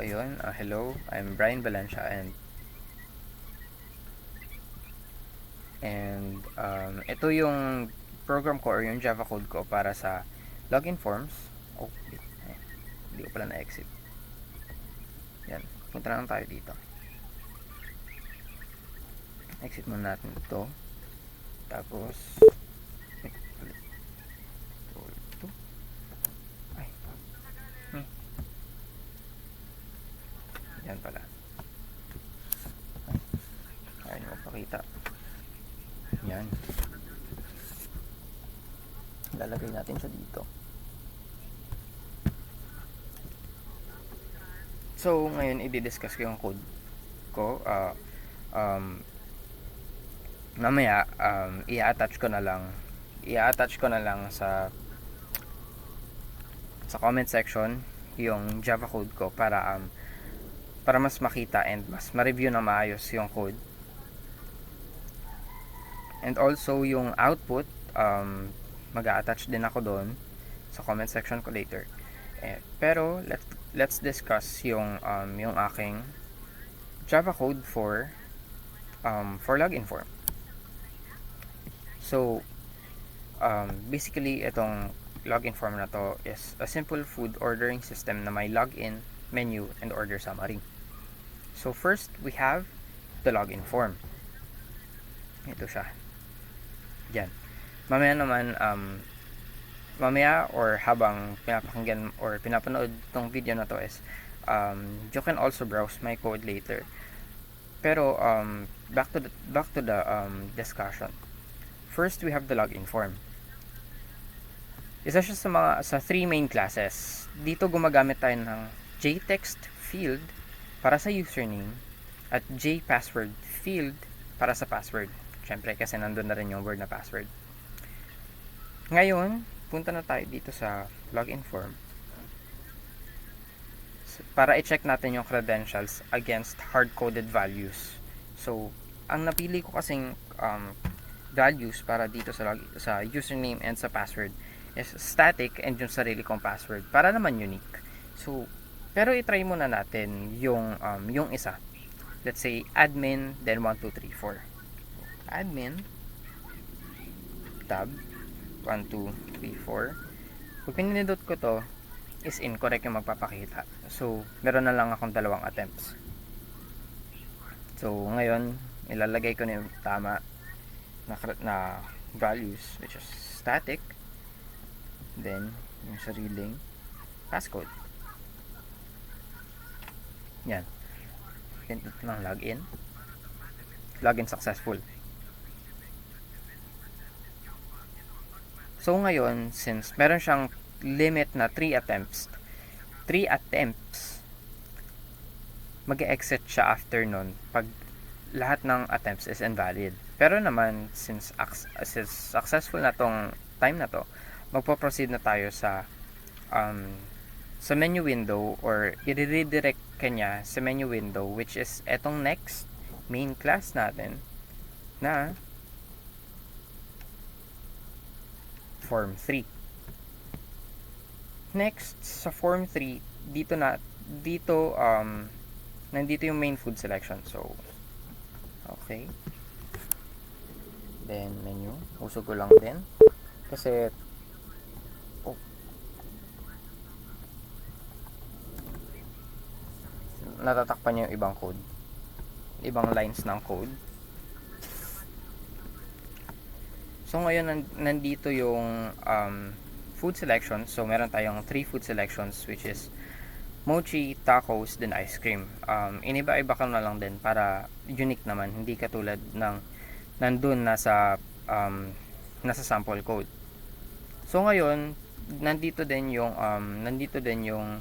ayun, hello, I'm Brian Valencia and ito yung program ko or yung Java code ko para sa login forms. Oh, hindi ko pala na-exit. Yan, punta lang tayo dito. Exit muna natin ito. Tapos, ito. Ay, yan pala. Ayaw nyo magpakita. Yan. Lalagay natin siya dito. So, ngayon, i-discuss ko yung code ko. Mamaya, i-attach ko na lang sa comment section yung Java code ko para mas makita and mas ma-review na maayos yung code. And also, yung output, mag-a-attach din ako doon sa comment section ko later. Pero, let's discuss yung aking Java code for login form. So, basically, itong login form na to is a simple food ordering system na may login, menu, and order summary. So, first, we have the login form. Ito siya. Yan. Mamaya or habang pinapakinggan or pinapanood tong video na to is you can also browse my code later. Pero back to the discussion. First, we have the login form. Isa siya sa three main classes. Dito gumagamit tayo ng JText field para sa username at JPassword field para sa password. Syempre kasi nandun na rin yung word na password. Ngayon, punta na tayo dito sa login form para i-check natin yung credentials against hard-coded values. So, ang napili ko kasing values para dito sa username and sa password is static and yung sarili kong password para naman unique. So, pero i-try muna natin yung isa. Let's say admin then 1234. Admin tab 1234. Pag pinindot ko to is incorrect yung magpapakita. So, meron na lang akong dalawang attempts. So, ngayon ilalagay ko na yung tama na values, which is static, then yung sariling passcode. Yan. Pinindot ng login successful. So ngayon, since meron siyang limit na 3 attempts, mag-exit siya after nun pag lahat ng attempts is invalid. Pero naman, since successful na tong time na to, magpo-proceed na tayo sa menu window or i-redirect kanya sa menu window, which is etong next main class natin na form 3. Next, sa form 3, nandito yung main food selection. So, okay. Then, menu. Usog ko lang din. Kasi, natatakpan niya yung ibang code. Ibang lines ng code. So, ngayon, nandito yung food selection. So, meron tayong 3 food selections, which is mochi, tacos, then ice cream. Iniba-iba ka na lang din para unique naman. Hindi katulad ng nandun nasa sample code. So, ngayon, nandito din yung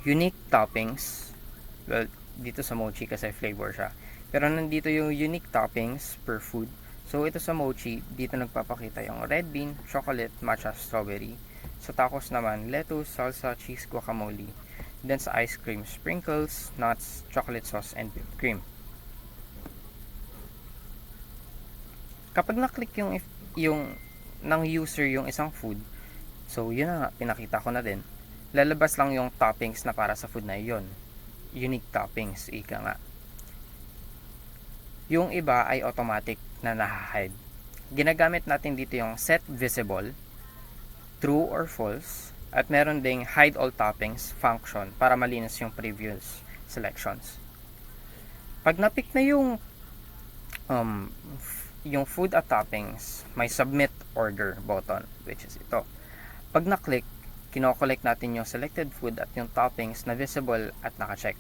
unique toppings. Well, dito sa mochi kasi flavor siya. Pero nandito yung unique toppings per food. So, ito sa mochi, dito nagpapakita yung red bean, chocolate, matcha, strawberry. Sa tacos naman, lettuce, salsa, cheese, guacamole. Then sa ice cream, sprinkles, nuts, chocolate sauce, and whipped cream. Kapag na-click yung ng user yung isang food, so yun na nga, pinakita ko na din. Lalabas lang yung toppings na para sa food na yun. unique toppings, ika nga. Yung iba ay automatic na nahahide. Ginagamit natin dito yung set visible, true or false, at meron ding hide all toppings function para malinis yung previous selections. Pag na-pick na yung food at toppings, may submit order button, which is ito. Pag na-click, kino-collect natin yung selected food at yung toppings na visible at naka-check.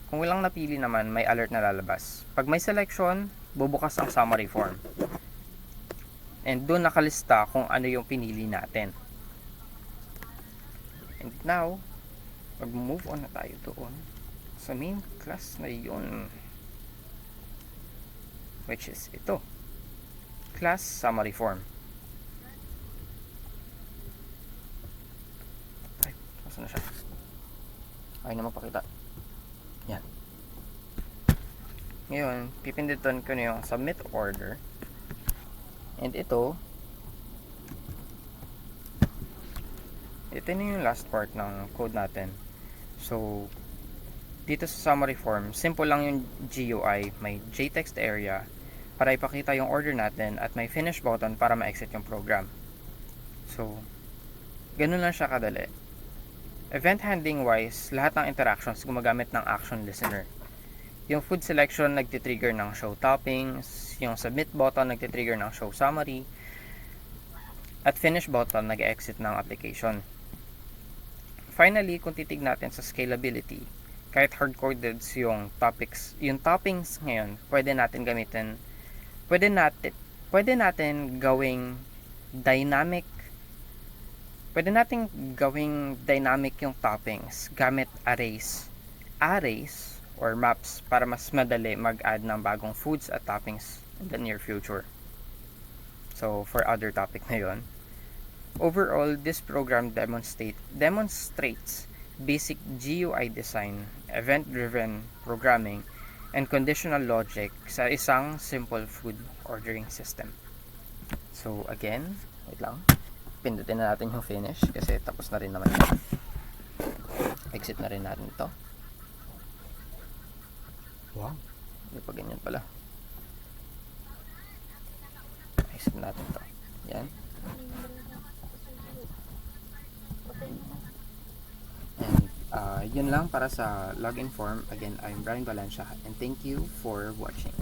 Kung walang napili naman, may alert na lalabas. Pag may selection, bubukas ang summary form. And doon nakalista kung ano yung pinili natin. And now, mag-move on na tayo doon sa main class na yun, which is ito, class summary form. Ay, nasa na siya? Ay na magpakita. Yan. Ngayon, pipindutin ko na yung submit order. And ito na yung last part ng code natin. So, dito sa summary form, simple lang yung GUI. May JText area para ipakita yung order natin at may finish button para ma-exit yung program. So, ganun lang siya kadali. Event handling wise, lahat ng interactions gumagamit ng action listener. Yung food selection nagtitrigger ng show toppings, yung submit button nagtitrigger ng show summary, at finish button nag-exit ng application. Finally, kung titig natin sa scalability, kahit hard-coded yung toppings ngayon, pwede natin gawing dynamic yung toppings gamit arrays or maps para mas madali mag-add ng bagong foods at toppings in the near future. So, for other topic na yun. Overall, this program demonstrates basic GUI design, event-driven programming, and conditional logic sa isang simple food ordering system. So, again, wait lang. Pindutin na natin yung finish kasi tapos na rin naman yun. Exit na rin natin ito. Wow, hindi pa ganyan pala. Exit natin ito. Yan. And yun lang para sa login form. Again, I'm Brian Valencia and thank you for watching.